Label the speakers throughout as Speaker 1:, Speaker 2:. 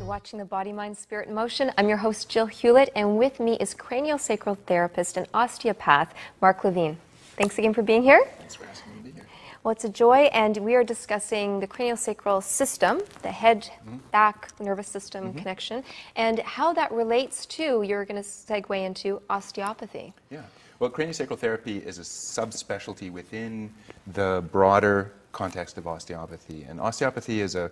Speaker 1: You're watching the Body, Mind, Spirit, and Motion. I'm your host, Jill Hewlett, and with me is craniosacral therapist and osteopath, Mark Levine. Thanks again for being here.
Speaker 2: Thanks for asking me to be here.
Speaker 1: Well, it's a joy, and we are discussing the craniosacral system, the head, back, nervous system connection, and how that relates to, you're going to segue into osteopathy.
Speaker 2: Yeah. Well, craniosacral therapy is a subspecialty within the broader context of osteopathy. And osteopathy is a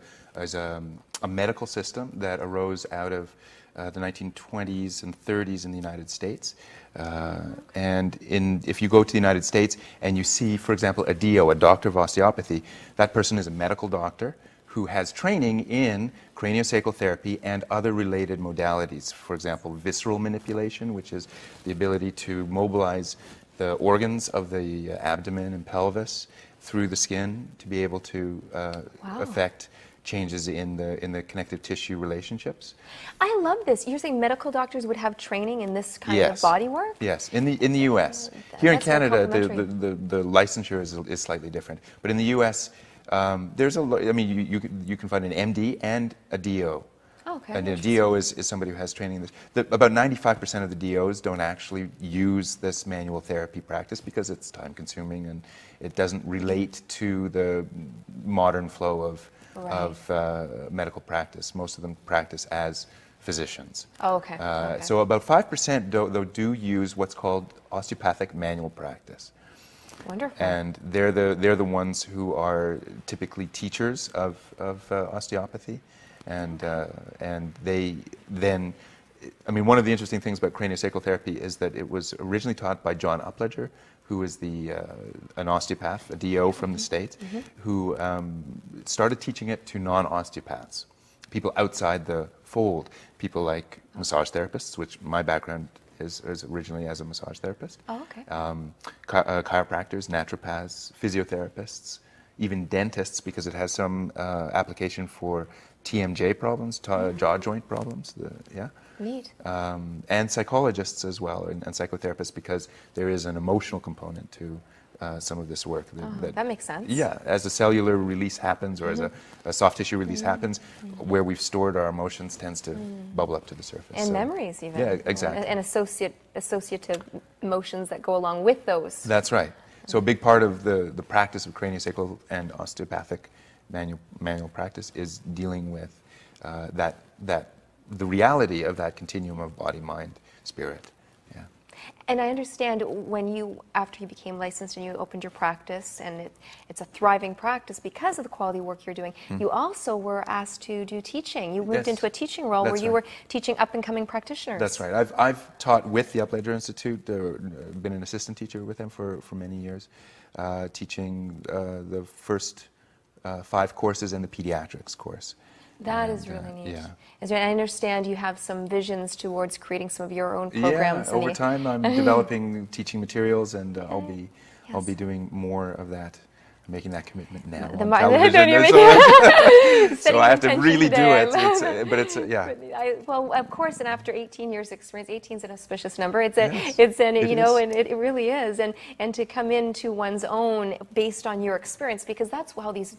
Speaker 2: medical system that arose out of the 1920s and 30s in the United States. And if you go to the United States and you see, for example, a DO, a doctor of osteopathy, that person is a medical doctor who has training in craniosacral therapy and other related modalities. For example, visceral manipulation, which is the ability to mobilize the organs of the abdomen and pelvis through the skin to be able to affect changes in the connective tissue relationships.
Speaker 1: I love this. You're saying medical doctors would have training in this kind of body work?
Speaker 2: Yes, in the U.S. Here in Canada, the licensure is slightly different. But in the U.S., there's I mean, you can find an MD and a DO.
Speaker 1: Okay.
Speaker 2: And a DO is somebody who has training in this. About 95% of the DOs don't actually use this manual therapy practice because it's time consuming and it doesn't relate to the modern flow of medical practice. Most of them practice as physicians.
Speaker 1: Oh, okay.
Speaker 2: So about 5% do use what's called osteopathic manual practice.
Speaker 1: Wonderful.
Speaker 2: And they're the ones who are typically teachers of osteopathy. And they then, I mean, one of the interesting things about craniosacral therapy is that it was originally taught by John Upledger, who is an osteopath, a DO from the States, who started teaching it to non-osteopaths, people outside the fold, people like massage therapists, which my background is originally as a massage therapist, chiropractors, naturopaths, physiotherapists, even dentists, because it has some application for TMJ problems, jaw joint problems,
Speaker 1: Neat.
Speaker 2: And psychologists as well, and psychotherapists, because there is an emotional component to some of this work.
Speaker 1: That makes sense.
Speaker 2: Yeah, as a cellular release happens, or as a soft tissue release happens, where we've stored our emotions tends to bubble up to the surface.
Speaker 1: And memories even.
Speaker 2: Yeah, exactly.
Speaker 1: And associative emotions that go along with those.
Speaker 2: That's right. So a big part of the practice of craniosacral and osteopathic manual practice is dealing with the reality of that continuum of body, mind, spirit. Yeah.
Speaker 1: And I understand after you became licensed and you opened your practice, and it's a thriving practice because of the quality work you're doing, you also were asked to do teaching. You moved into a teaching role where you were teaching up-and-coming practitioners.
Speaker 2: That's right. I've taught with the Upledger Institute, been an assistant teacher with them for many years, teaching the first 5 courses in the pediatrics course.
Speaker 1: That is really neat.
Speaker 2: Yeah.
Speaker 1: I understand you have some visions towards creating some of your own programs.
Speaker 2: Yeah, over time I'm developing teaching materials, and I'll be doing more of that, making that commitment now on television. So I have to really do it. But it's well, of course, and after 18 years experience, 18 is an auspicious number. And it really is, and to come into one's own based on your experience, because that's how these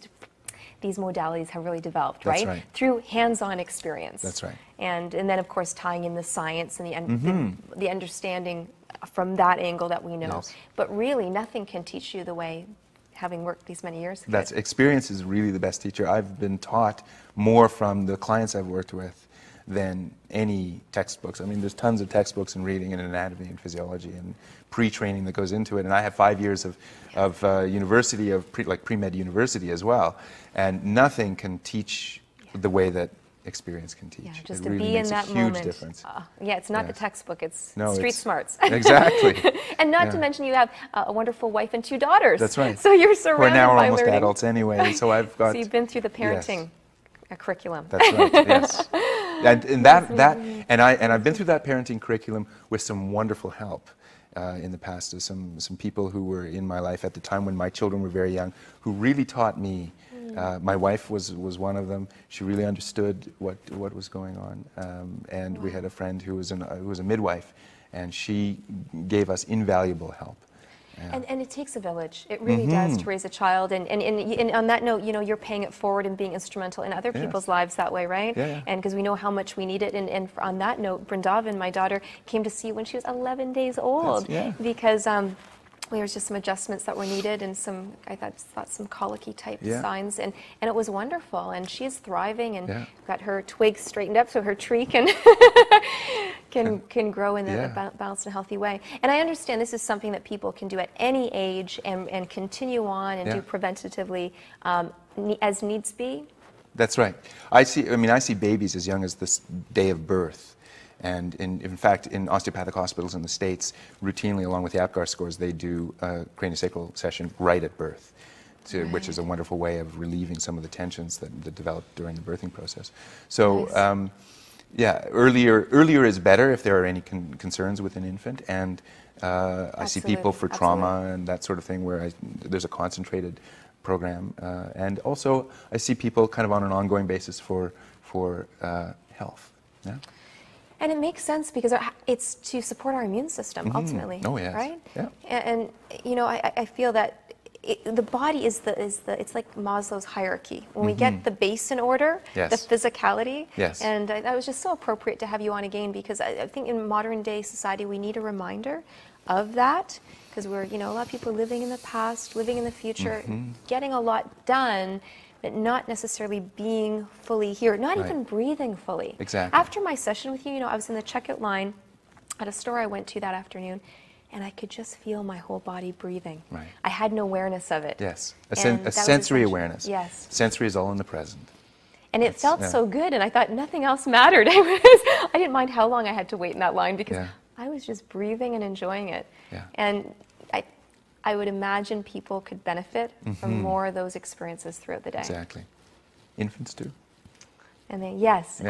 Speaker 2: modalities have really developed, right? Through hands-on experience. That's right.
Speaker 1: And then, of course, tying in the science and the understanding from that angle that we know.
Speaker 2: Yes.
Speaker 1: But really, nothing can teach you the way, having worked these many years.
Speaker 2: Experience is really the best teacher. I've been taught more from the clients I've worked with than any textbooks. I mean, there's tons of textbooks and reading and anatomy and physiology and pre-training that goes into it. And I have 5 years of university, like pre-med university as well. And nothing can teach the way that experience can teach.
Speaker 1: Yeah, just
Speaker 2: it
Speaker 1: to
Speaker 2: really
Speaker 1: be in
Speaker 2: makes
Speaker 1: that
Speaker 2: a
Speaker 1: moment.
Speaker 2: huge difference.
Speaker 1: Yeah, it's not the textbook, it's street smarts.
Speaker 2: Exactly.
Speaker 1: And not to mention you have a wonderful wife and 2 daughters.
Speaker 2: That's right.
Speaker 1: So you're surrounded by
Speaker 2: We're now almost
Speaker 1: learning.
Speaker 2: adults anyway, so I've got...
Speaker 1: So you've been through the parenting curriculum.
Speaker 2: That's right, yes. And I've been through that parenting curriculum with some wonderful help in the past. Some people who were in my life at the time when my children were very young, who really taught me. My wife was one of them. She really understood what was going on, and we had a friend who was a midwife, and she gave us invaluable help.
Speaker 1: And it takes a village. It really does to raise a child. And on that note, you're paying it forward and being instrumental in other people's lives that way, right? And because we know how much we need it. And on that note, Brindavan, my daughter, came to see you when she was 11 days old because there was just some adjustments that were needed and I thought some colicky type signs. And it was wonderful. And she is thriving and got her twigs straightened up so her tree can grow in a balanced and healthy way. And I understand this is something that people can do at any age and continue on and do preventatively as needs be.
Speaker 2: That's right. I see babies as young as the day of birth. And in fact, in osteopathic hospitals in the States, routinely, along with the APGAR scores, they do a craniosacral session right at birth, which is a wonderful way of relieving some of the tensions that develop during the birthing process. So, earlier is better if there are any concerns with an infant. And I see people for trauma and that sort of thing where there's a concentrated program. And also, I see people kind of on an ongoing basis for health. Yeah.
Speaker 1: And it makes sense because it's to support our immune system ultimately, right?
Speaker 2: Yeah.
Speaker 1: And I feel that the body is it's like Maslow's hierarchy. When we get the base in order, the physicality, and that was just so appropriate to have you on again because I think in modern day society we need a reminder of that because we're a lot of people living in the past, living in the future, getting a lot done. But not necessarily being fully here, not even breathing fully.
Speaker 2: Exactly.
Speaker 1: After my session with you, I was in the checkout line at a store I went to that afternoon, and I could just feel my whole body breathing.
Speaker 2: Right.
Speaker 1: I had no awareness of it.
Speaker 2: Yes, a sensory awareness.
Speaker 1: Yes.
Speaker 2: Sensory is all in the present.
Speaker 1: And it felt so good, and I thought nothing else mattered. I didn't mind how long I had to wait in that line because I was just breathing and enjoying it.
Speaker 2: Yeah.
Speaker 1: And I would imagine people could benefit from more of those experiences throughout the day.
Speaker 2: Exactly. Infants too.
Speaker 1: And then, yes.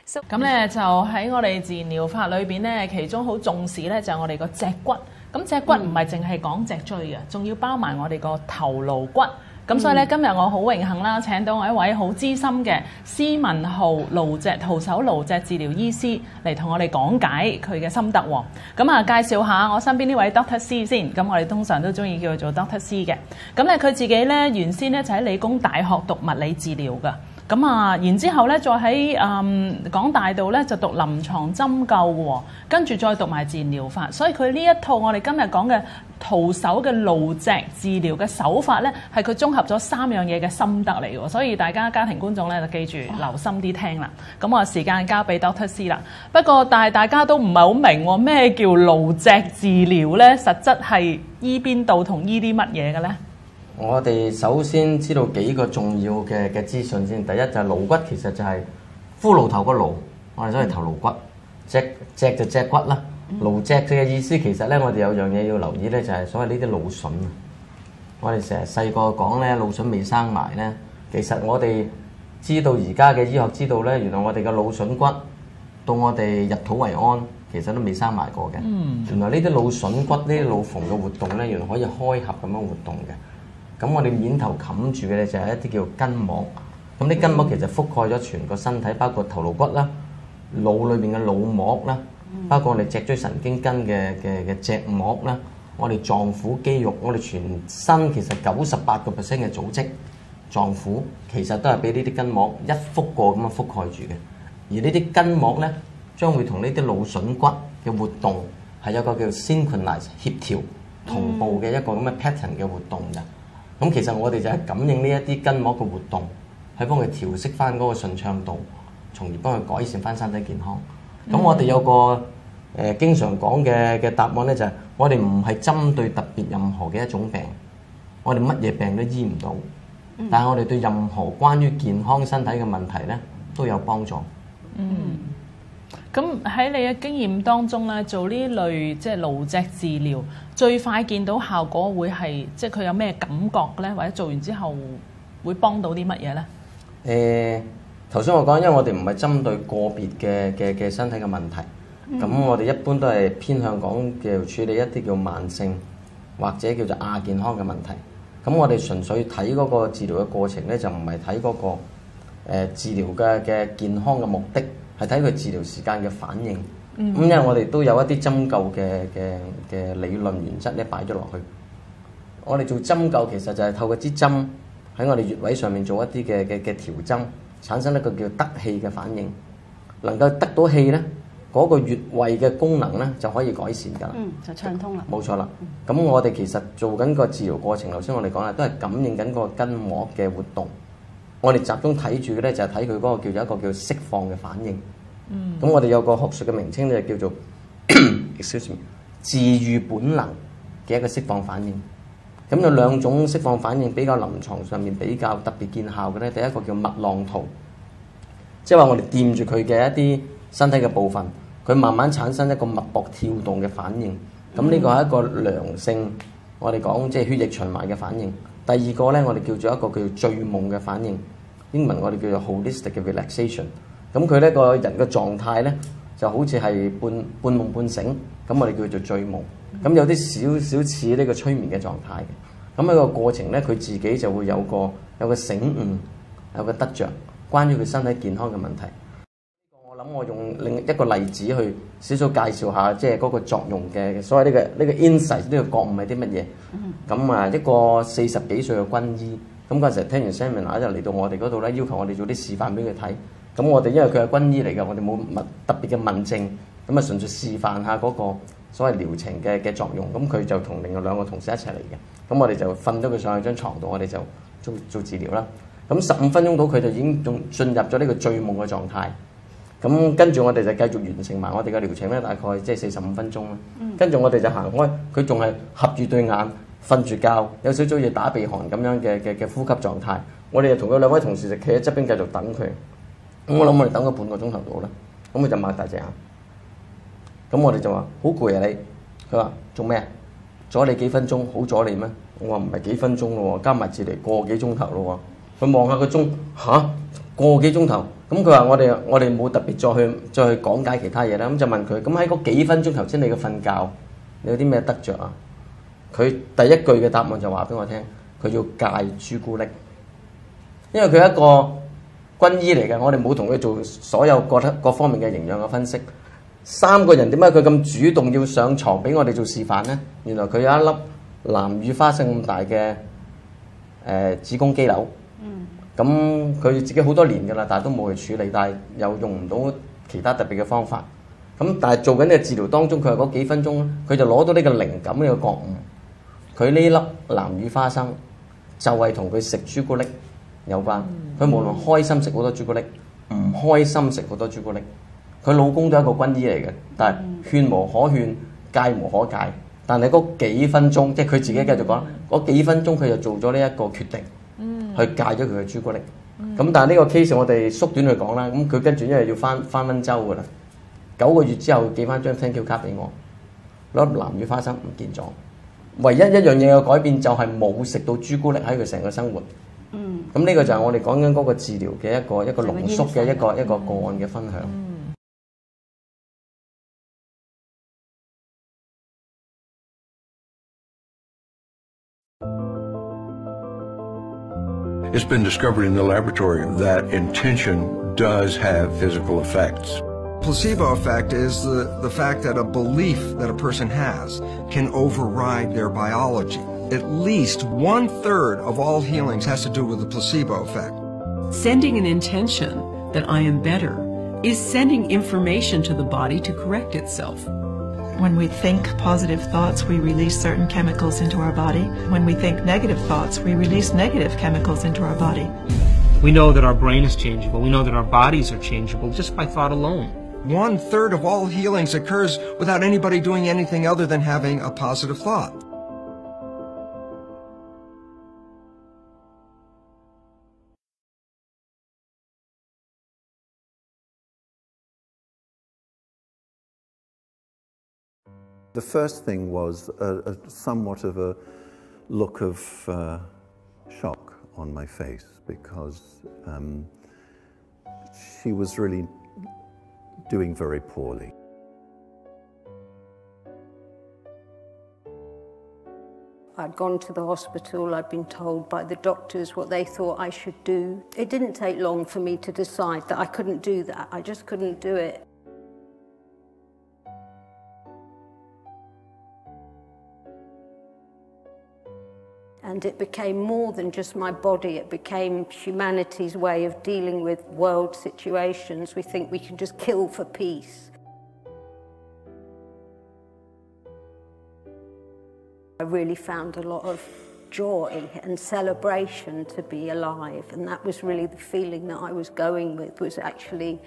Speaker 1: So
Speaker 3: 咁咧就喺我哋自然療法裏邊咧，其中好重視咧就係我哋個脊骨。咁脊骨唔係淨係講脊椎嘅，仲要包埋我哋個頭顱骨。咁所以咧，今日我好榮幸啦，請到我一位好資深嘅施文浩徒手顱脊治療醫師嚟同我哋講解佢嘅心得喎。咁啊，介紹下我身邊呢位 Dr. C 先。咁我哋通常都中意叫佢做 Dr. C 嘅。咁咧佢自己咧原先咧就喺理工大學讀物理治療㗎。咁啊，然之後咧，再喺港大度咧就讀臨床針灸喎，跟住再讀埋自然療法，所以佢呢一套我哋今日講嘅徒手嘅顱脊治療嘅手法咧，係佢綜合咗3樣嘢嘅心得嚟喎，所以大家家庭觀眾咧就記住留心啲聽啦。咁我時間交俾 Dr. C 啦。不過但係大家都唔係好明喎，咩叫顱脊治療咧？實質係醫邊度同醫啲乜嘢嘅咧？
Speaker 4: 我哋首先知道幾個重要嘅資訊先。第一就係顱骨，其實就係骷髏頭個顱，我哋所謂頭顱骨。脊就脊骨啦。顱脊嘅意思其實咧，我哋有樣嘢要留意咧，就係所謂呢啲腦筍。我哋成日細個講咧，腦筍未生埋咧，其實我哋知道而家嘅醫學知道咧，原來我哋嘅腦筍骨到我哋入土為安，其實都未生埋過嘅。原來呢啲腦筍骨、呢啲腦縫嘅活動咧，原來可以開合咁樣活動嘅。咁我哋面頭冚住嘅咧就係一啲叫筋膜，咁啲筋膜其實覆蓋咗全個身體，包括頭顱骨啦、腦裏邊嘅腦膜啦，包括我哋脊椎神經根嘅脊膜啦，我哋臟腑肌肉，我哋全身其實98%嘅組織臟腑其實都係俾呢啲筋膜一幅過咁樣覆蓋住嘅，而呢啲筋膜咧將會同呢啲腦筍骨嘅活動係有個叫 synchronize 協調同步嘅一個咁嘅 pattern 嘅活動嘅。咁其實我哋就係感應呢一啲筋膜嘅活動，去幫佢調適翻嗰個順暢度，從而幫佢改善翻身體健康。咁我哋有個經常講嘅答案咧，就係我哋唔係針對特別任何嘅一種病，我哋乜嘢病都醫唔到，但係我哋對任何關於健康身體嘅問題咧都有幫助。
Speaker 3: 咁喺你嘅經驗當中咧，做呢類即係顱脊治療，最快見到效果會係即係佢有咩感覺咧？或者做完之後會幫到啲乜嘢咧？
Speaker 4: 頭先我講，因為我哋唔係針對個別嘅身體嘅問題，咁我哋一般都係偏向講叫處理一啲叫慢性或者叫做亞健康嘅問題。咁我哋純粹睇嗰個治療嘅過程咧，就唔係睇嗰個治療嘅健康嘅目的。係睇佢治療時間嘅反應，咁因為我哋都有一啲針灸嘅理論原則咧擺咗落去。我哋做針灸其實就係透過支針喺我哋穴位上面做一啲嘅調針，產生一個叫得氣嘅反應，能夠得到氣咧，嗰個穴位嘅功能咧就可以改善㗎啦。
Speaker 5: 就暢通啦。
Speaker 4: 冇錯啦。咁我哋其實做緊個治療過程，頭先我哋講啦，都係感應緊個筋膜嘅活動。我哋集中睇住嘅咧就係睇佢嗰個叫做一個叫釋放嘅反應。咁我哋有個學術嘅名稱咧叫做excuse me 治癒本能嘅一個釋放反應。咁有兩種釋放反應比較臨床上面比較特別見效嘅咧，第一個叫脈浪圖，即係話我哋掂住佢嘅一啲身體嘅部分，佢慢慢產生一個脈搏跳動嘅反應。咁呢個係一個良性，我哋講即係血液循環嘅反應。第二個咧，我哋叫做一個叫做醉夢嘅反應，英文我哋叫做 holistic 嘅 relaxation。咁佢呢個人嘅狀態咧就好似係半夢半醒，咁我哋叫做醉夢。咁有啲少似呢個催眠嘅狀態嘅。咁喺個過程咧，佢自己就會有個醒悟，有個得着，關於佢身體健康嘅問題。我諗我用另一個例子去少少介紹下，即係嗰個作用嘅所謂呢個 insight 呢個覺悟係啲乜嘢。咁啊，一個40幾歲嘅軍醫，咁嗰陣時聽完 seminar 就嚟到我哋嗰度咧，要求我哋做啲示範俾佢睇。咁我哋因為佢係軍醫嚟嘅，我哋冇特別嘅問症，咁啊純粹示範下嗰個所謂療程嘅作用。咁佢就同另外2個同事一齊嚟嘅。咁我哋就瞓咗佢上去張床度，我哋就做治療啦。咁15分鐘到，佢就已經進入咗呢個醉夢嘅狀態。咁跟住我哋就繼續完成埋我哋嘅療程咧，大概即係45分鐘啦。跟住我哋就行開，佢仲係合住對眼瞓住覺，有少少嘢打鼻鼾咁樣嘅呼吸狀態。我哋就同佢2位同事就企喺側邊繼續等佢。咁我諗我哋等咗半個鐘頭到啦，咁佢就擘大隻眼。咁我哋就話好攰啊你，佢話做咩啊？阻你幾分鐘，好阻你咩？我話唔係幾分鐘咯喎，加埋治療個幾鐘頭咯喎。佢望下個鐘，個幾鐘頭。咁佢話我哋冇特別再去講解其他嘢啦。咁就問佢，咁喺嗰幾分鐘頭先你嘅瞓覺，你有啲咩得着啊？佢第一句嘅答案就話俾我聽，佢要戒朱古力，因為佢係一個軍醫嚟嘅，我哋冇同佢做所有各方面嘅營養嘅分析。3個人點解佢咁主動要上床俾我哋做示範呢？原來佢有一粒藍雨花生咁大嘅子宮肌瘤。咁佢自己好多年㗎啦，但係都冇去處理，但係又用唔到其他特別嘅方法。咁但係做緊呢個治療當中，佢係嗰幾分鐘，佢就攞到呢個靈感，呢個覺悟。佢呢粒藍雨花生就係同佢食朱古力有關。佢無論開心食好多朱古力，唔開心食好多朱古力。佢老公都係一個軍醫嚟嘅，但係勸無可勸，戒無可戒。但係嗰幾分鐘，即係佢自己繼續講，嗰幾分鐘佢就做咗呢一個決定，去戒咗佢嘅朱古力。咁但係呢個 case 我哋縮短去講啦。咁佢跟住因為要翻溫州㗎啦，9個月之後寄翻張 thank you 卡俾我，攞粒藍雨花生唔見咗。唯一一樣嘢嘅改變就係冇食到朱古力喺佢成個生活。咁呢個就係我哋講緊嗰個治療嘅一個濃縮嘅一個個案嘅分享。
Speaker 6: It's been discovered in the laboratory that intention does have physical effects.
Speaker 7: Placebo effect is the fact that a belief that a person has can override their biology. At least 1/3 of all healings has to do with the placebo effect.
Speaker 8: Sending an intention that I am better is sending information to the body to correct itself.
Speaker 9: When we think positive thoughts, we release certain chemicals into our body. When we think negative thoughts, we release negative chemicals into our body.
Speaker 10: We know that our brain is changeable. We know that our bodies are changeable just by thought alone.
Speaker 7: 1/3 of all healings occurs without anybody doing anything other than having a positive thought.
Speaker 11: The first thing was somewhat of a look of shock on my face because she was really doing very poorly.
Speaker 12: I'd gone to the hospital, I'd been told by the doctors what they thought I should do. It didn't take long for me to decide that I couldn't do that. I just couldn't do it. And it became more than just my body, it became humanity's way of dealing with world situations. We think we can just kill for peace. I really found a lot of joy and celebration to be alive, and that was really the feeling that I was going with, was actually,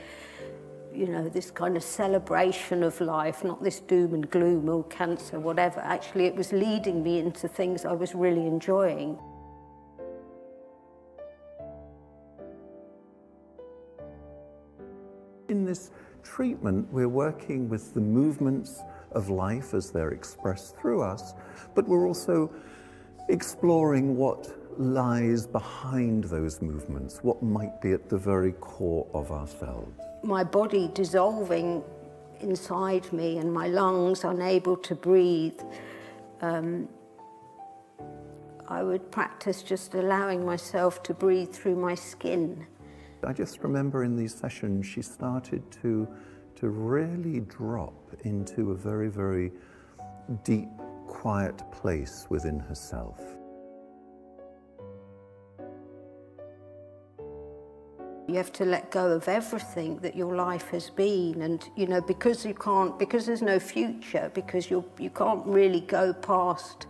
Speaker 12: you know, this kind of celebration of life, not this doom and gloom or cancer, whatever. Actually, it was leading me into things I was really enjoying.
Speaker 11: In this treatment, we're working with the movements of life as they're expressed through us, but we're also exploring what lies behind those movements, what might be at the very core of ourselves.
Speaker 12: My body dissolving inside me and my lungs unable to breathe. I would practice just allowing myself to breathe through my skin.
Speaker 11: I just remember in these sessions she started to really drop into a very, very deep, quiet place within herself.
Speaker 12: You have to let go of everything that your life has been, and you know, because there's no future, because you can't really go past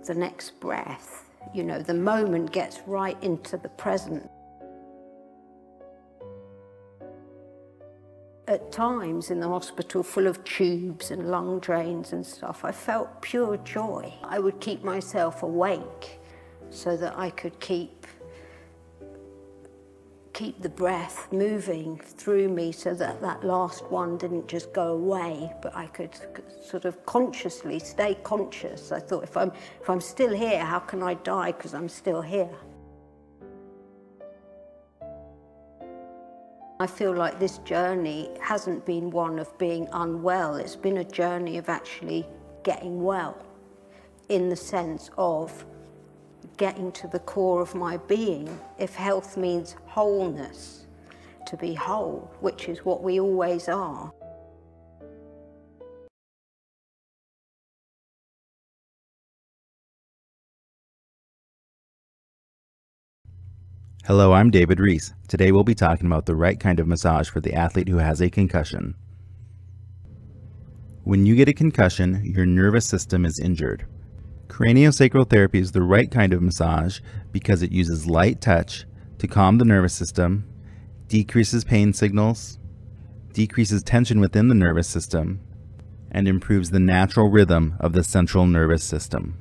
Speaker 12: the next breath. You know, the moment gets right into the present. At times in the hospital, full of tubes and lung drains and stuff, I felt pure joy. I would keep myself awake so that I could keep the breath moving through me, so that that last one didn't just go away, but I could sort of consciously stay conscious. I thought, if I'm still here, how can I die because I'm still here? I feel like this journey hasn't been one of being unwell, it's been a journey of actually getting well, in the sense of getting to the core of my being. If health means wholeness, to be whole, which is what we always are.
Speaker 5: Hello, I'm David Reese. Today we'll be talking about the right kind of massage for the athlete who has a concussion. When you get a concussion, your nervous system is injured. Craniosacral therapy is the right kind of massage because it uses light touch to calm the nervous system, decreases pain signals, decreases tension within the nervous system, and improves the natural rhythm of the central nervous system.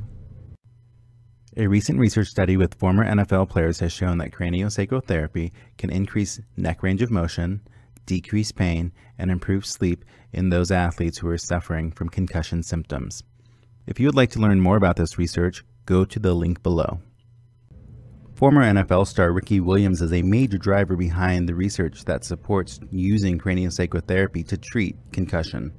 Speaker 5: A recent research study with former NFL players has shown that craniosacral therapy can increase neck range of motion, decrease pain, and improve sleep in those athletes who are suffering from concussion symptoms. If you would like to learn more about this research, go to the link below. Former NFL star Ricky Williams is a major driver behind the research that supports using craniosacral therapy to treat concussion.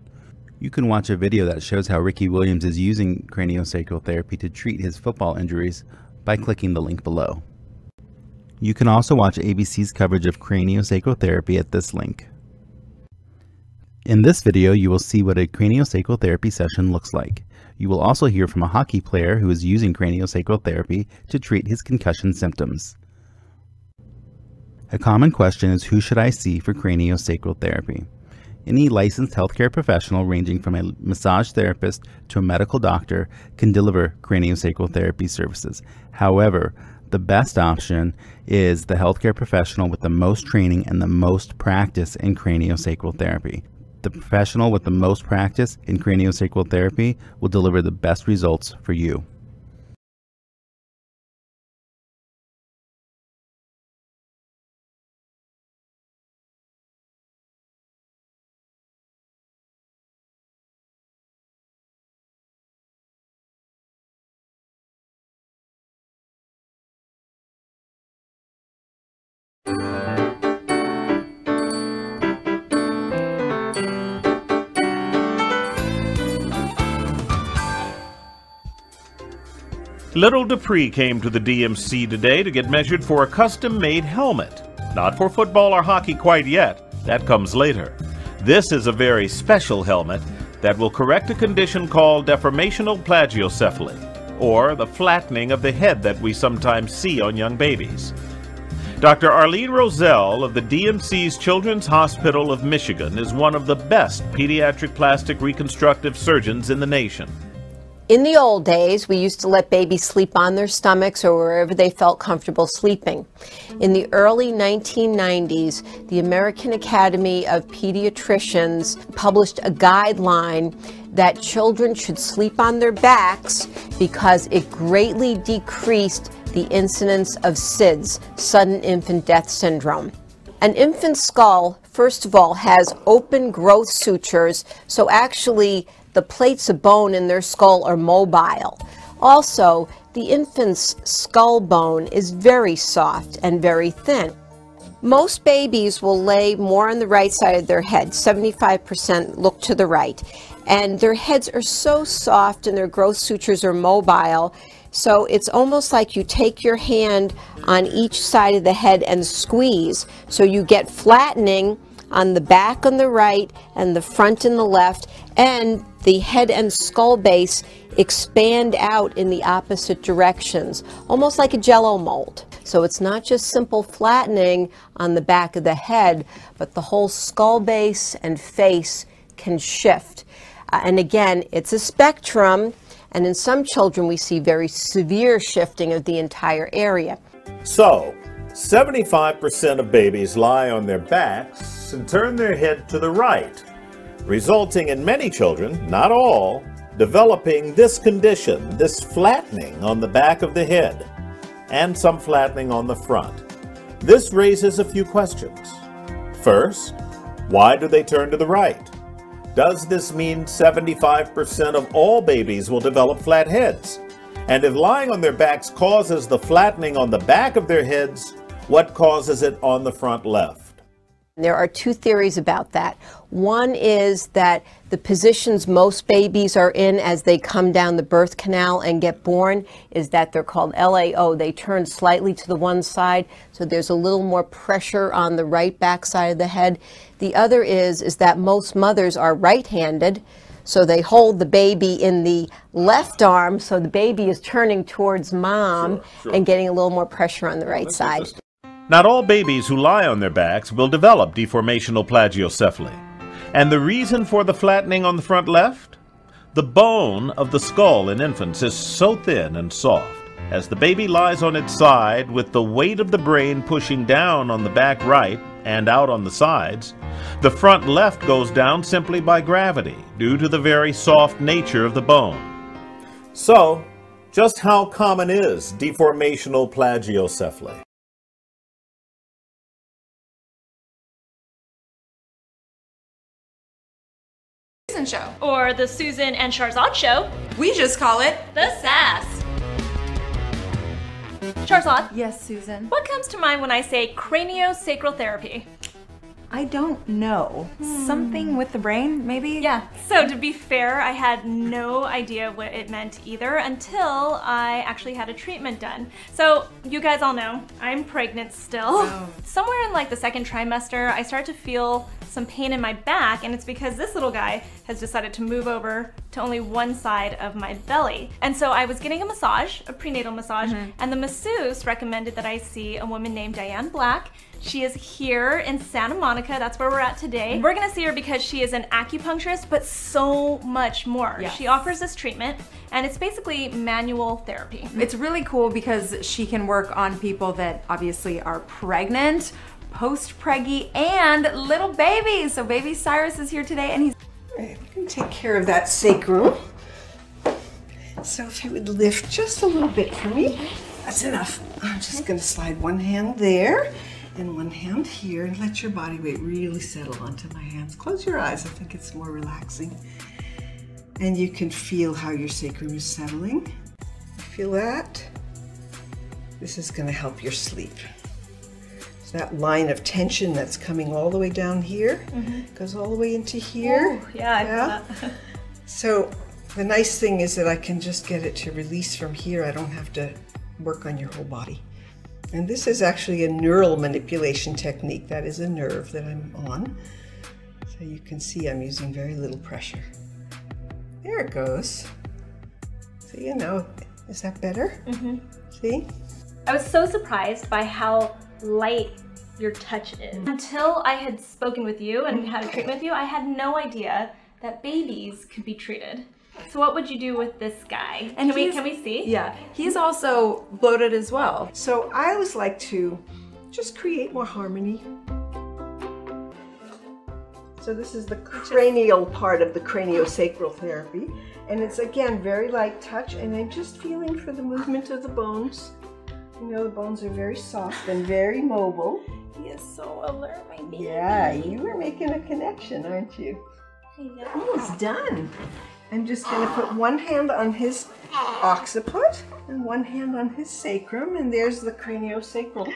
Speaker 5: You can watch a video that shows how Ricky Williams is using craniosacral therapy to treat his football injuries by clicking the link below. You can also watch ABC's coverage of craniosacral therapy at this link. In this video, you will see what a craniosacral therapy session looks like. You will also hear from a hockey player who is using craniosacral therapy to treat his concussion symptoms. A common question is, who should I see for craniosacral therapy? Any licensed healthcare professional, ranging from a massage therapist to a medical doctor, can deliver craniosacral therapy services. However, the best option is the healthcare professional with the most training and the most practice in craniosacral therapy. The professional with the most practice in craniosacral therapy will deliver the best results for you.
Speaker 13: Little Dupree came to the DMC today to get measured for a custom-made helmet. Not for football or hockey quite yet. That comes later. This is a very special helmet that will correct a condition called deformational plagiocephaly, or the flattening of the head that we sometimes see on young babies. Dr. Arlene Roselle of the DMC's Children's Hospital of Michigan is one of the best pediatric plastic reconstructive surgeons in the nation.
Speaker 14: In the old days, we used to let babies sleep on their stomachs or wherever they felt comfortable sleeping. In the early 1990s, the American Academy of Pediatricians published a guideline that children should sleep on their backs because it greatly decreased the incidence of SIDS, sudden infant death syndrome. An infant's skull, first of all, has open growth sutures, so actually the plates of bone in their skull are mobile. Also, the infant's skull bone is very soft and very thin. Most babies will lay more on the right side of their head, 75% look to the right. And their heads are so soft and their growth sutures are mobile, so it's almost like you take your hand on each side of the head and squeeze. So you get flattening on the back on the right and the front and the left, and the head and skull base expand out in the opposite directions, almost like a jello mold. So it's not just simple flattening on the back of the head, but the whole skull base and face can shift. And again, it's a spectrum, and in some children we see very severe shifting of the entire area.
Speaker 13: So, 75% of babies lie on their backs and turn their head to the right, resulting in many children, not all, developing this condition, this flattening on the back of the head, and some flattening on the front. This raises a few questions. First, why do they turn to the right? Does this mean 75% of all babies will develop flat heads? And if lying on their backs causes the flattening on the back of their heads, what causes it on the front left?
Speaker 14: There are two theories about that. One is that the positions most babies are in as they come down the birth canal and get born is that they're called LAO. They turn slightly to the one side, so there's a little more pressure on the right back side of the head. The other is that most mothers are right-handed, so they hold the baby in the left arm, so the baby is turning towards mom and getting a little more pressure on the right side.
Speaker 13: Not all babies who lie on their backs will develop deformational plagiocephaly. And the reason for the flattening on the front left? The bone of the skull in infants is so thin and soft. As the baby lies on its side with the weight of the brain pushing down on the back right and out on the sides, the front left goes down simply by gravity due to the very soft nature of the bone. So, just how common is deformational plagiocephaly?
Speaker 15: Show, or the Susan and Sharzad show. We just call it the Sass. Sharzad.
Speaker 16: Yes, Susan.
Speaker 15: What comes to mind when I say craniosacral therapy?
Speaker 16: I don't know. Something with the brain, maybe?
Speaker 15: Yeah. So to be fair, I had no idea what it meant either until I actually had a treatment done. So you guys all know, I'm pregnant still. Oh. Somewhere in like the second trimester, I start to feel some pain in my back, and it's because this little guy has decided to move over to only one side of my belly. And so I was getting a massage, a prenatal massage, and the masseuse recommended that I see a woman named Diane Black. She is here in Santa Monica, that's where we're at today. We're gonna see her because she is an acupuncturist, but so much more. Yes. She offers this treatment, and it's basically manual therapy.
Speaker 16: It's really cool because she can work on people that obviously are pregnant, post-preggy, and little babies. So baby Cyrus is here today, and he's...
Speaker 17: Right, we're gonna take care of that sacrum. So if you would lift just a little bit for me, that's enough. I'm just gonna slide one hand there, and one hand here, and let your body weight really settle onto my hands. Close your eyes, I think it's more relaxing. And you can feel how your sacrum is settling. Feel that? This is gonna help your sleep. So that line of tension that's coming all the way down here, goes all the way into here.
Speaker 15: Ooh, yeah, I feel that.
Speaker 17: So the nice thing is that I can just get it to release from here. I don't have to work on your whole body. And this is actually a neural manipulation technique. That is a nerve that I'm on. So you can see I'm using very little pressure. There it goes. So you know, Is that better?
Speaker 15: Mm-hmm.
Speaker 17: See?
Speaker 15: I was so surprised by how light your touch is. Until I had spoken with you and had a treatment with you, I had no idea that babies could be treated. So what would you do with this guy?
Speaker 16: And
Speaker 15: can we see?
Speaker 16: Yeah, he's also bloated as well.
Speaker 17: So I always like to just create more harmony. So this is the cranial part of the craniosacral therapy. And it's, again, very light touch, and I'm just feeling for the movement of the bones. You know, the bones are very soft and very mobile.
Speaker 15: He is so alert, my baby.
Speaker 17: Yeah, you were making a connection, aren't you?
Speaker 15: Yeah.
Speaker 17: Almost done. I'm just going to put one hand on his occiput and one hand on his sacrum, and there's the craniosacral.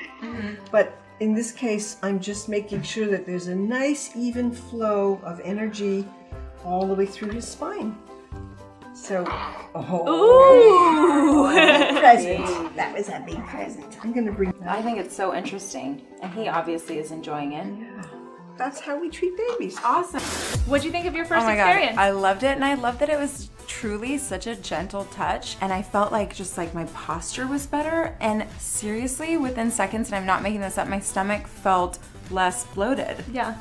Speaker 17: But in this case, I'm just making sure that there's a nice even flow of energy all the way through his spine. So, present. That was a big present. I'm going to bring.
Speaker 16: I think it's so interesting, and he obviously is enjoying it.
Speaker 17: Yeah. That's how we treat babies.
Speaker 16: Awesome.
Speaker 15: What'd you think of your first
Speaker 16: Oh my
Speaker 15: experience?
Speaker 16: God, I loved it, and I loved that it was truly such a gentle touch, and I felt like just like my posture was better, and seriously, within seconds, and I'm not making this up, my stomach felt less bloated.
Speaker 15: Yeah.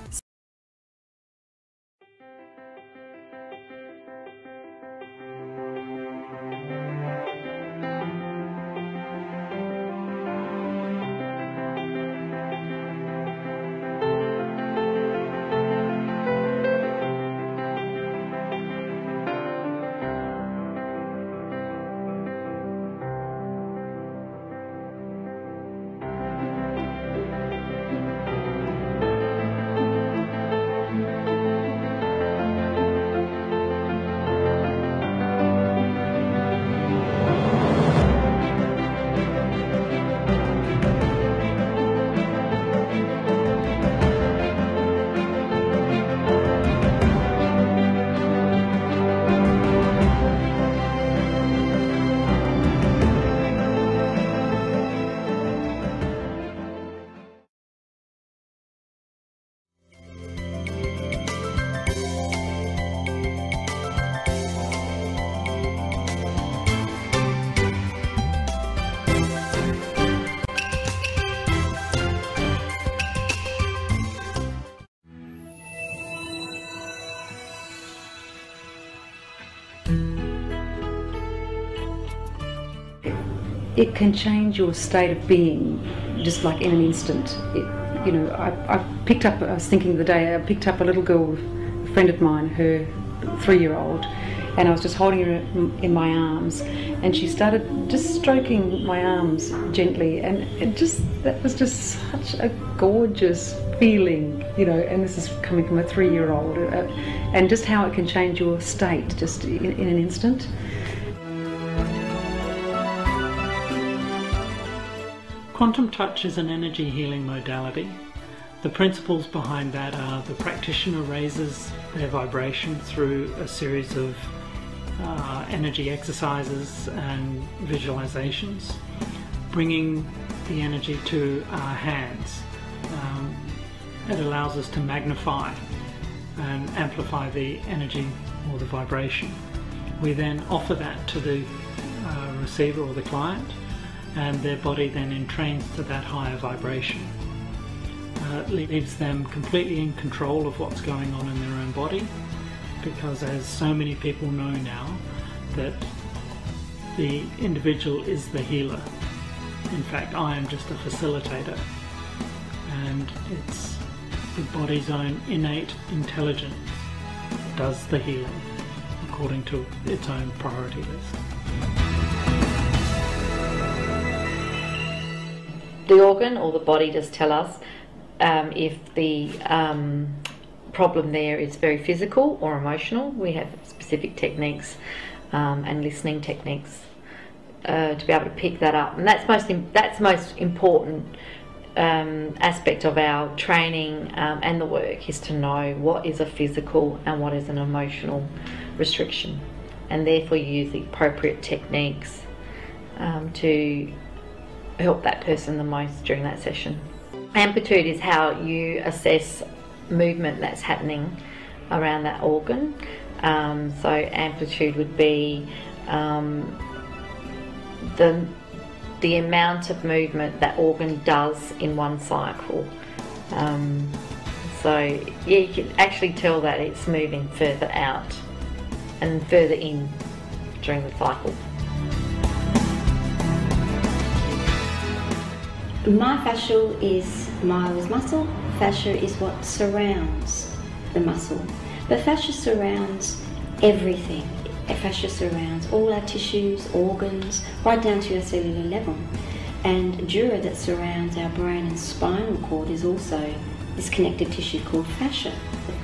Speaker 18: It can change your state of being just like in an instant. You know, I picked up, I was thinking the day, I picked up a little girl, a friend of mine, her 3-year-old, and I was just holding her in my arms, and she started just stroking my arms gently, and that was just such a gorgeous feeling, you know, and this is coming from a 3-year-old, and just how it can change your state just in an instant.
Speaker 10: Quantum touch is an energy healing modality. The principles behind that are the practitioner raises their vibration through a series of energy exercises and visualizations, bringing the energy to our hands. It allows us to magnify and amplify the energy or the vibration. We then offer that to the receiver or the client, and their body then entrains to that higher vibration. It leaves them completely in control of what's going on in their own body, because as so many people know now, that the individual is the healer. In fact, I am just a facilitator, and it's the body's own innate intelligence that does the healing according to its own priority list.
Speaker 19: The organ or the body does tell us if the problem there is very physical or emotional. We have specific techniques and listening techniques to be able to pick that up, and that's most important aspect of our training and the work, is to know what is a physical and what is an emotional restriction, and therefore use the appropriate techniques to help that person the most during that session. Amplitude is how you assess movement that's happening around that organ. So amplitude would be the amount of movement that organ does in one cycle. So yeah, you can actually tell that it's moving further out and further in during the cycle.
Speaker 20: Myofascial is myo is muscle, fascia is what surrounds the muscle. But fascia surrounds everything. Fascia surrounds all our tissues, organs, right down to our cellular level. And dura that surrounds our brain and spinal cord is also this connective tissue called fascia.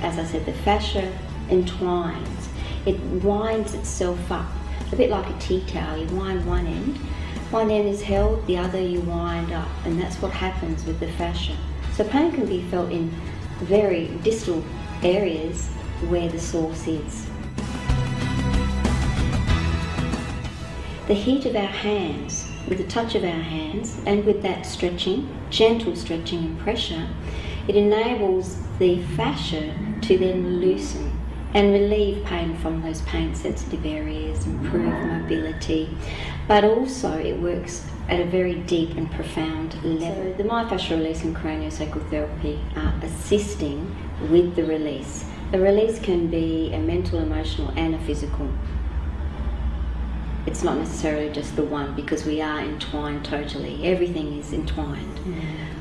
Speaker 20: As I said, the fascia entwines. It winds itself up, a bit like a tea towel. You wind one end is held, the other you wind up, and that's what happens with the fascia. So pain can be felt in very distal areas where the source is. The heat of our hands, with the touch of our hands, and with that stretching, gentle stretching and pressure, it enables the fascia to then loosen and relieve pain from those pain-sensitive areas, improve mobility, but also it works at a very deep and profound level. So the myofascial release and craniosacral therapy are assisting with the release. The release can be a mental, emotional and a physical. It's not necessarily just the one, because we are entwined totally. Everything is entwined.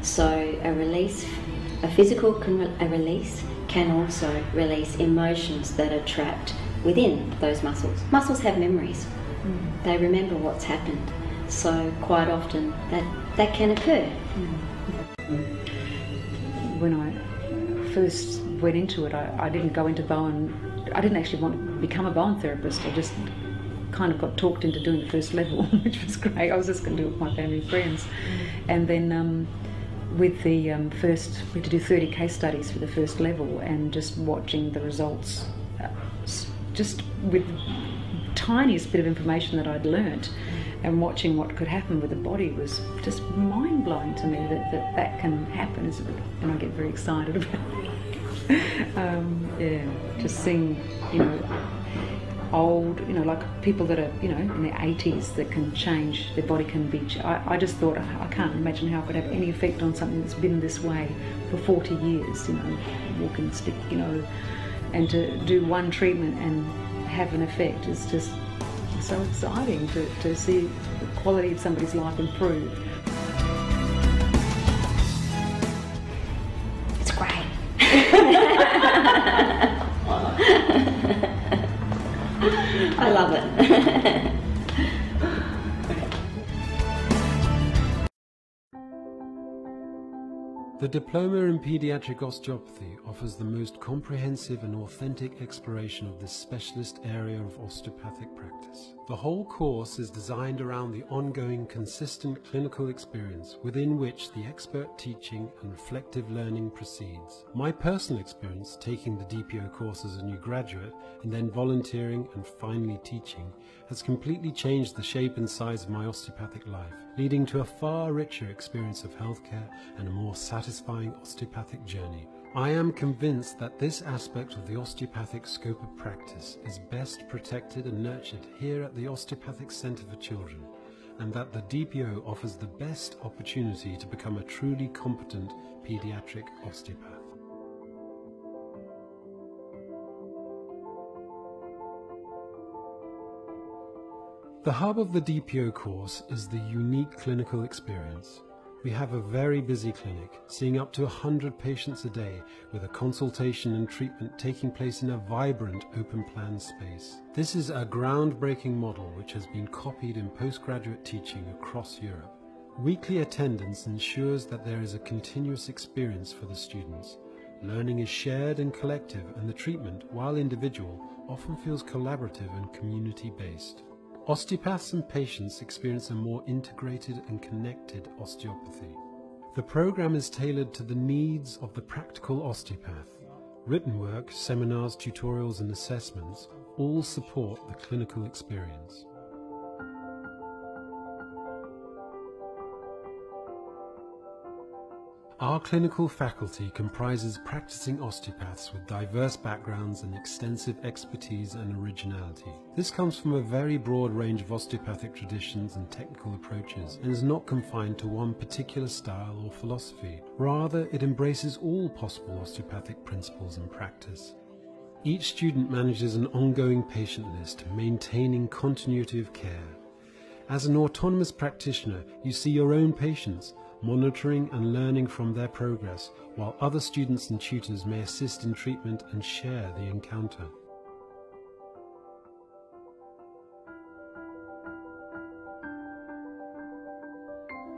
Speaker 20: So a release, a physical release can also release emotions that are trapped within those muscles. Muscles have memories. They remember what's happened. So quite often that can occur.
Speaker 18: When I first went into it, I didn't go into Bowen. I didn't actually want to become a Bowen therapist. I just kind of got talked into doing the first level, which was great. I was just going to do it with my family and friends. And then with the first, we had to do 30 case studies for the first level, and just watching the results, just with tiniest bit of information that I'd learnt, and watching what could happen with the body was just mind-blowing to me, that can happen, and I get very excited about it. Yeah, just seeing, you know, old, you know, like people that are, you know, in their 80s that can change, their body can be, I just thought, I can't imagine how it could have any effect on something that's been this way for 40 years, you know, walking stick, you know, and to do one treatment and have an effect is just so exciting to see the quality of somebody's life improve.
Speaker 20: It's great. I love it.
Speaker 21: The Diploma in Pediatric Osteopathy offers the most comprehensive and authentic exploration of this specialist area of osteopathic practice. The whole course is designed around the ongoing consistent clinical experience within which the expert teaching and reflective learning proceeds. My personal experience taking the DPO course as a new graduate and then volunteering and finally teaching has completely changed the shape and size of my osteopathic life, leading to a far richer experience of healthcare and a more satisfying osteopathic journey. I am convinced that this aspect of the osteopathic scope of practice is best protected and nurtured here at the Osteopathic Centre for Children, and that the DPO offers the best opportunity to become a truly competent paediatric osteopath. The hub of the DPO course is the unique clinical experience. We have a very busy clinic, seeing up to 100 patients a day, with a consultation and treatment taking place in a vibrant open plan space. This is a groundbreaking model which has been copied in postgraduate teaching across Europe. Weekly attendance ensures that there is a continuous experience for the students. Learning is shared and collective, and the treatment, while individual, often feels collaborative and community-based. Osteopaths and patients experience a more integrated and connected osteopathy. The program is tailored to the needs of the practical osteopath. Written work, seminars, tutorials and assessments all support the clinical experience. Our clinical faculty comprises practicing osteopaths with diverse backgrounds and extensive expertise and originality. This comes from a very broad range of osteopathic traditions and technical approaches and is not confined to one particular style or philosophy. Rather, it embraces all possible osteopathic principles and practice. Each student manages an ongoing patient list, maintaining continuity of care. As an autonomous practitioner, you see your own patients, monitoring and learning from their progress, while other students and tutors may assist in treatment and share the encounter.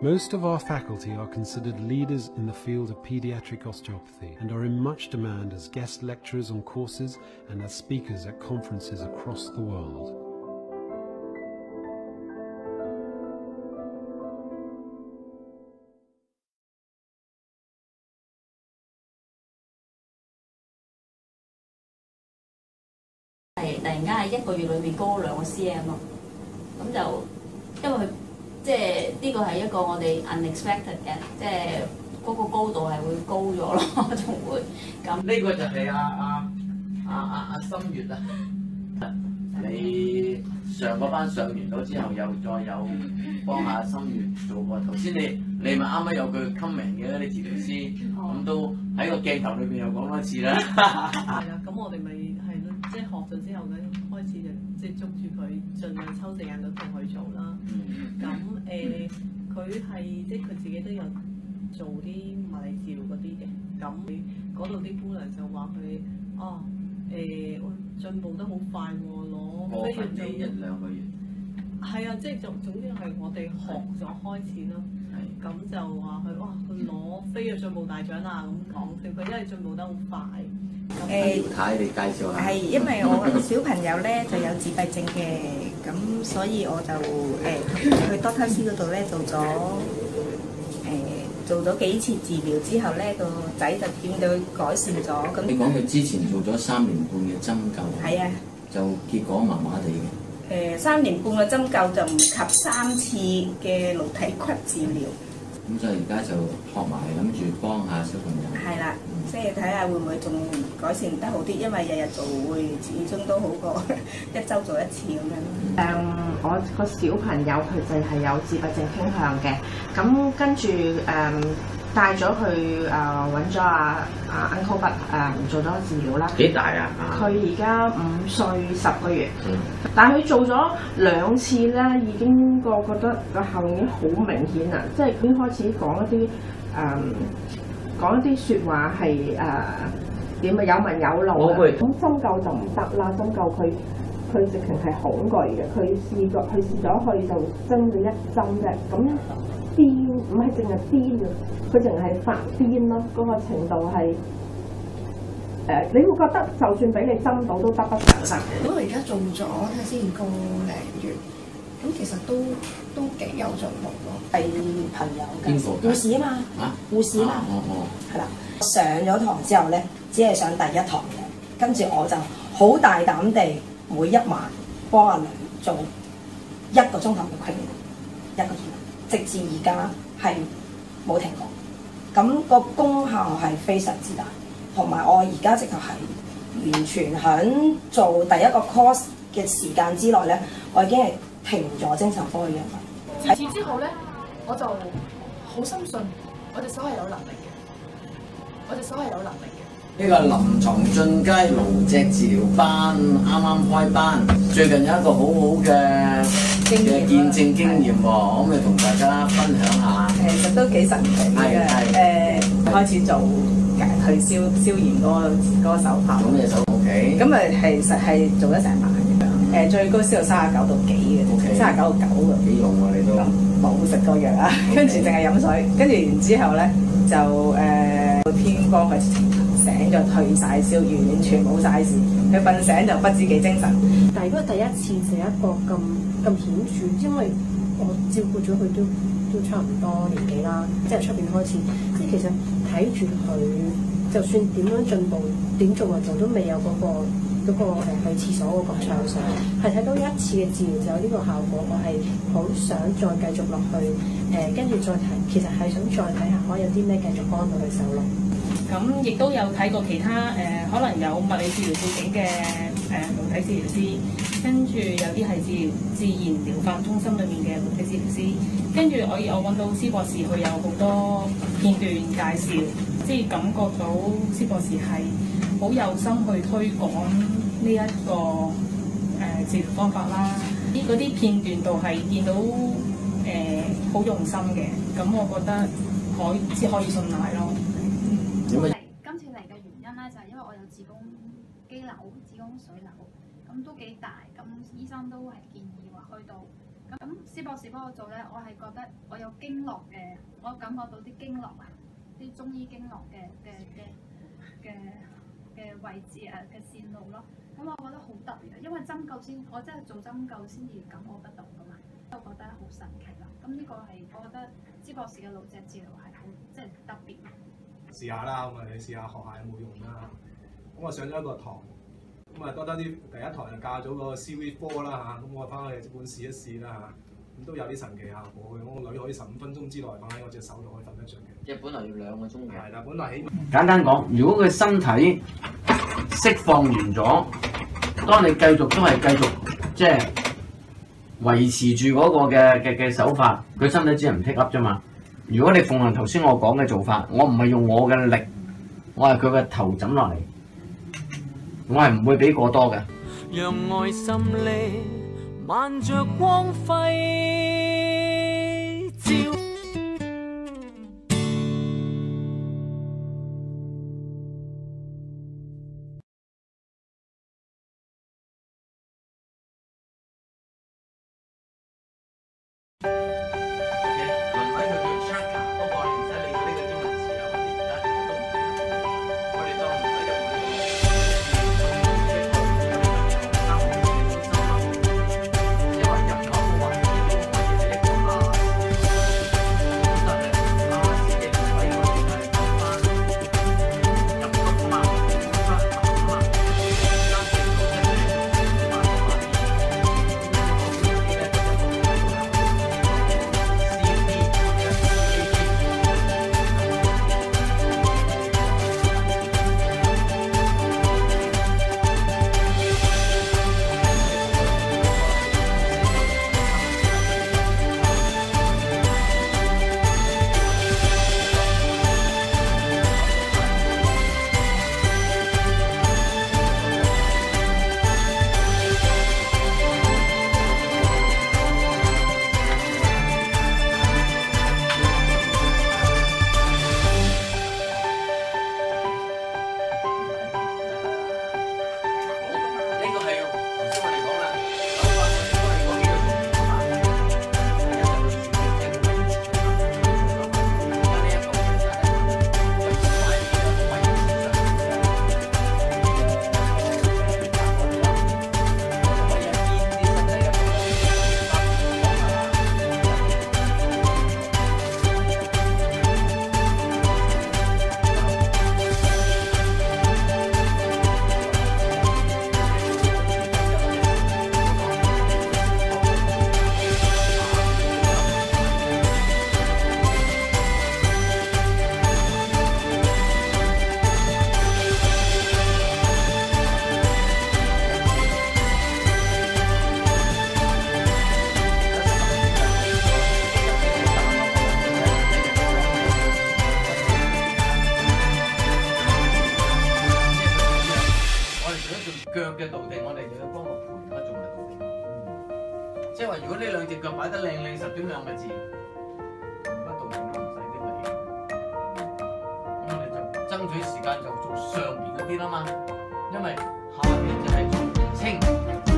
Speaker 21: Most of our faculty are considered leaders in the field of pediatric osteopathy and are in much demand as guest lecturers on courses and as speakers at conferences across the world.
Speaker 2: 係突然間喺1個月裏面高2個 cm 咯，咁就因為佢即係呢個係一個我哋 unexpected 嘅，即係嗰個高度係會高咗咯，仲會咁。
Speaker 4: 呢個就係心月啦。你上嗰班上完咗之後，又再有幫下心月做過。頭先你咪啱啱有句 comment 嘅，你治療師咁都喺個鏡頭裏邊又講多次啦。
Speaker 3: 係啦，咁我哋咪係咯，即係學咗之後咧，開始就即係捉住佢，盡量抽時間都同佢做啦。咁佢係即係佢自己都有做啲物理治療嗰啲嘅。咁嗰度啲姑娘就話佢進步得好快喎，攞飛躍就
Speaker 4: 1-2個月。
Speaker 3: 係啊，即係總之係我哋學咗開始啦。咁就話佢佢攞飛躍進步大獎啦咁講笑，佢因為進步得好快。
Speaker 4: 太你介紹下。
Speaker 22: 係因為我小朋友咧就有自閉症嘅，咁所以我就去多溝師嗰度咧做咗幾次治療之後咧，個仔就見到改善咗。咁
Speaker 4: 你講佢之前做咗3年半嘅針灸，
Speaker 22: 係啊，
Speaker 4: 就結果麻麻地嘅。
Speaker 22: 3年半嘅針灸就唔及3次嘅顱體骨治療。
Speaker 4: 咁所以而家就學埋諗住幫下小朋友。
Speaker 22: 係啦，即係睇下會唔會仲改善得好啲，因為日日做會始終都好過1週做1次咁樣。
Speaker 23: 我個小朋友佢就係有自閉症傾向嘅，咁跟住帶咗去揾咗Uncle Bud 做咗治療啦。
Speaker 4: 幾大啊？
Speaker 23: 佢而家5歲10個月，但係佢做咗2次咧，已經覺得個效應已經好明顯啦，即係已經開始講一啲説話係點啊有文有路啊。咁針灸就唔得啦，針灸佢直情係恐懼嘅，佢試咗去就針咗1針啫，咁癲唔係淨係癲嘅，佢淨係發癲咯，嗰個程度係你會覺得就算俾你針到都得不償失。
Speaker 24: 咁我而家做咗睇下先個零月，咁其實都幾有進步咯。係朋友嘅護士啊嘛，護士嘛，係啦。上咗堂之後咧，只係上第1堂嘅，跟住我就好大膽地每一晚幫阿娘做1個鐘頭嘅 CRANIAL，1個鐘頭，直至而家係冇停過。咁個功效係非常之大，同埋我而家直頭係完全喺做第1個 course 嘅時間之內咧，我已經係停咗精神科嘅藥物。
Speaker 25: 自此之後咧，我就好深信我隻手係有能力嘅，我隻手係有能力嘅。
Speaker 4: 呢個臨床進階顱脊治療班啱啱開班，最近有一個好好嘅見證經驗喎，可唔可以同大家分享下？
Speaker 22: 其實都幾神奇嘅。開始做去消炎嗰個手法。
Speaker 4: 咁嘅手 OK。咁
Speaker 22: 其實係做得成晚嘅，最高燒到39度幾嘅，39度9嘅。
Speaker 4: 幾用喎你都？
Speaker 22: 冇食過藥啊，跟住淨係飲水，跟住然之後咧就天光佢醒咗退晒燒，完全冇晒事。佢瞓醒就不知幾精神。
Speaker 24: 但係如果第一次就一個咁顯著，因為我照顧咗佢都差唔多年紀啦，即係出邊開始，即係其實睇住佢，就算點樣進步，點做啊做都未有嗰個
Speaker 23: 嗰個去廁所嗰個暢順，係睇到一次嘅治療就有呢個效果，我係好想再繼續落去，跟住再睇，其實係想再睇下可以有啲咩繼續幫到佢手咯。
Speaker 3: 咁亦都有睇過其他可能有物理治療背景嘅活體治療師，跟住有啲係自然療法中心裏面嘅活體治療師，跟住我揾到施博士，佢有好多片段介紹，即係感覺到施博士係好有心去推廣呢一個治療方法啦。嗰啲片段度係見到好用心嘅，咁我覺得可以信賴咯。
Speaker 1: 今次嚟嘅原因咧，就係因為我有子宮肌瘤、子宮水瘤，咁都幾大，咁醫生都係建議話開刀。咁施博士幫我做咧，我係覺得我有經絡嘅，我感覺到啲經絡啊，啲中醫經絡嘅位置啊嘅線路咯。咁我覺得好特別啊，因為針灸先，我真係做針灸先至感覺得到噶嘛，我覺得好神奇啦。咁呢個係我覺得施博士嘅腦脊治療係好即係特別。
Speaker 6: 試下啦，咁你試下學下有冇用啦。咁我上咗一個堂，咁啊多得啲第一堂就教咗個 CV4 啦嚇，咁我翻去即管試一試啦嚇，咁都有啲神奇效果嘅。我個女可以15分鐘之內放喺我隻手度可以瞓得着嘅。
Speaker 4: 即係本來要2個鐘嘅。
Speaker 6: 係啦，本來起碼。
Speaker 7: 簡單講，如果佢身體釋放完咗，當你繼續都係繼續即係維持住嗰個嘅手法，佢身體只係唔 take up 啫嘛。如果你奉行頭先我講嘅做法，我唔係用我嘅力，我係佢嘅頭枕落嚟，我係唔會俾過多嘅。
Speaker 8: 讓愛心力漫着光輝照。
Speaker 7: 腳嘅導地，我哋就要幫我陪一做埋導地。即係話，如果呢兩隻腳擺得靚靚實，點兩個字？乜導地都唔使啲力。咁我哋就爭取時間就做上邊嗰啲啦嘛，因為下邊就係做清。